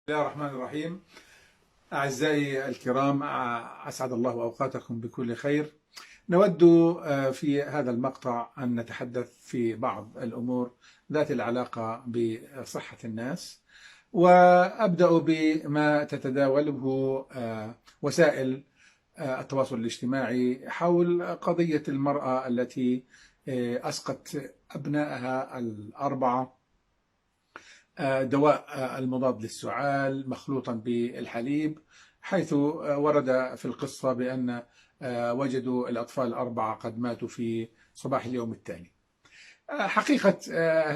بسم الله الرحمن الرحيم. أعزائي الكرام، أسعد الله أوقاتكم بكل خير. نود في هذا المقطع أن نتحدث في بعض الأمور ذات العلاقة بصحة الناس، وأبدأ بما تتداوله وسائل التواصل الاجتماعي حول قضية المرأة التي أسقت أبنائها الأربعة دواء المضاد للسعال مخلوطا بالحليب، حيث ورد في القصة بأن وجدوا الأطفال الأربعة قد ماتوا في صباح اليوم التالي. حقيقة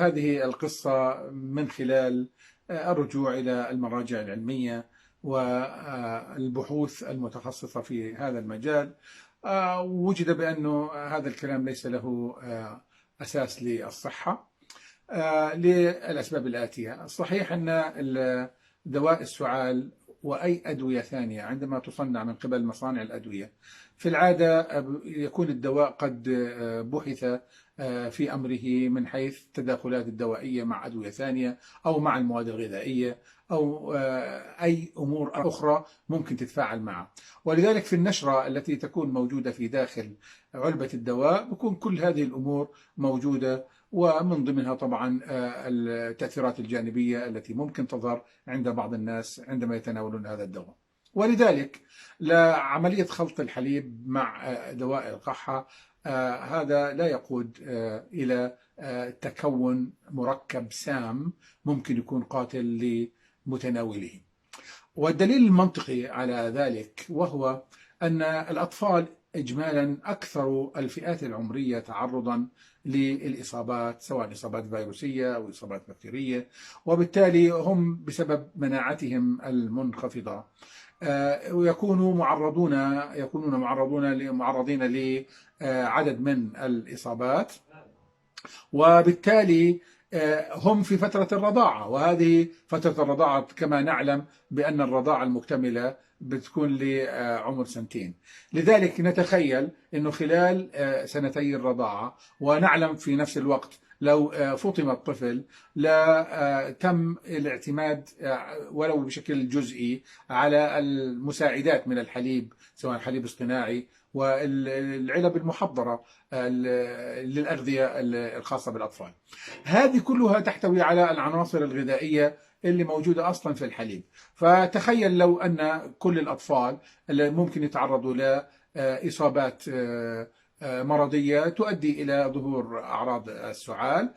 هذه القصة من خلال الرجوع إلى المراجع العلمية والبحوث المتخصصة في هذا المجال، وجد بأن هذا الكلام ليس له أساس للصحة للأسباب الآتية. صحيح أن دواء السعال وأي أدوية ثانية عندما تصنع من قبل مصانع الأدوية في العادة يكون الدواء قد بحث في أمره من حيث التداخلات الدوائية مع أدوية ثانية أو مع المواد الغذائية أو أي أمور أخرى ممكن تتفاعل معه، ولذلك في النشرة التي تكون موجودة في داخل علبة الدواء بكون كل هذه الأمور موجودة، ومن ضمنها طبعا التأثيرات الجانبية التي ممكن تظهر عند بعض الناس عندما يتناولون هذا الدواء. ولذلك لعملية خلط الحليب مع دواء القحة هذا لا يقود إلى تكون مركب سام ممكن يكون قاتل لمتناوله. والدليل المنطقي على ذلك وهو أن الأطفال إجمالا أكثر الفئات العمرية تعرضا للإصابات، سواء إصابات فيروسية أو إصابات بكتيرية، وبالتالي هم بسبب مناعتهم المنخفضة يكونون معرضين لعدد من الإصابات، وبالتالي هم في فترة الرضاعة، وهذه فترة الرضاعة كما نعلم بأن الرضاعة المكتملة بتكون لعمر 2 سنين. لذلك نتخيل أنه خلال 2 الرضاعة، ونعلم في نفس الوقت لو فطم الطفل لا تم الاعتماد ولو بشكل جزئي على المساعدات من الحليب، سواء حليب اصطناعي والعلب المحضرة للأغذية الخاصة بالأطفال. هذه كلها تحتوي على العناصر الغذائية اللي موجودة أصلا في الحليب. فتخيل لو أن كل الأطفال اللي ممكن يتعرضوا لإصابات مرضية تؤدي إلى ظهور أعراض السعال،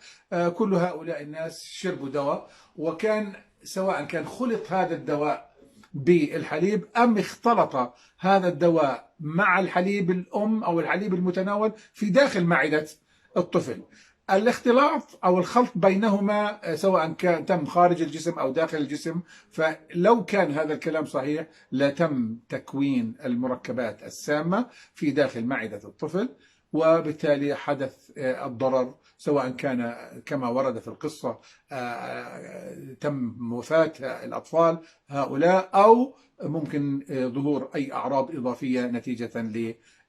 كل هؤلاء الناس شربوا دواء، وكان سواء كان خلط هذا الدواء بالحليب أم اختلط هذا الدواء مع الحليب الأم أو الحليب المتناول في داخل معدة الطفل، الاختلاط أو الخلط بينهما سواء كان تم خارج الجسم أو داخل الجسم، فلو كان هذا الكلام صحيح لتم تكوين المركبات السامة في داخل معدة الطفل، وبالتالي حدث الضرر، سواء كان كما ورد في القصة تم وفاة الأطفال هؤلاء أو ممكن ظهور أي أعراض إضافية نتيجة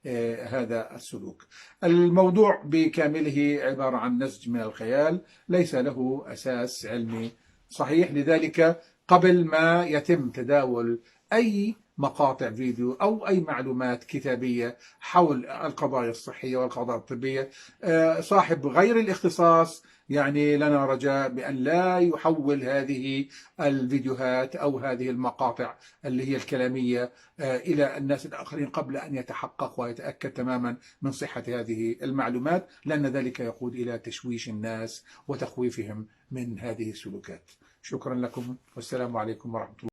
لهذا السلوك. الموضوع بكامله عبارة عن نسج من الخيال ليس له أساس علمي صحيح. لذلك قبل ما يتم تداول أي مقاطع فيديو أو أي معلومات كتابية حول القضايا الصحية والقضايا الطبية، صاحب غير الاختصاص يعني لنا رجاء بأن لا يحول هذه الفيديوهات أو هذه المقاطع اللي هي الكلامية إلى الناس الآخرين قبل أن يتحقق ويتأكد تماما من صحة هذه المعلومات، لأن ذلك يقود إلى تشويش الناس وتخويفهم من هذه السلوكات. شكرا لكم والسلام عليكم ورحمة الله.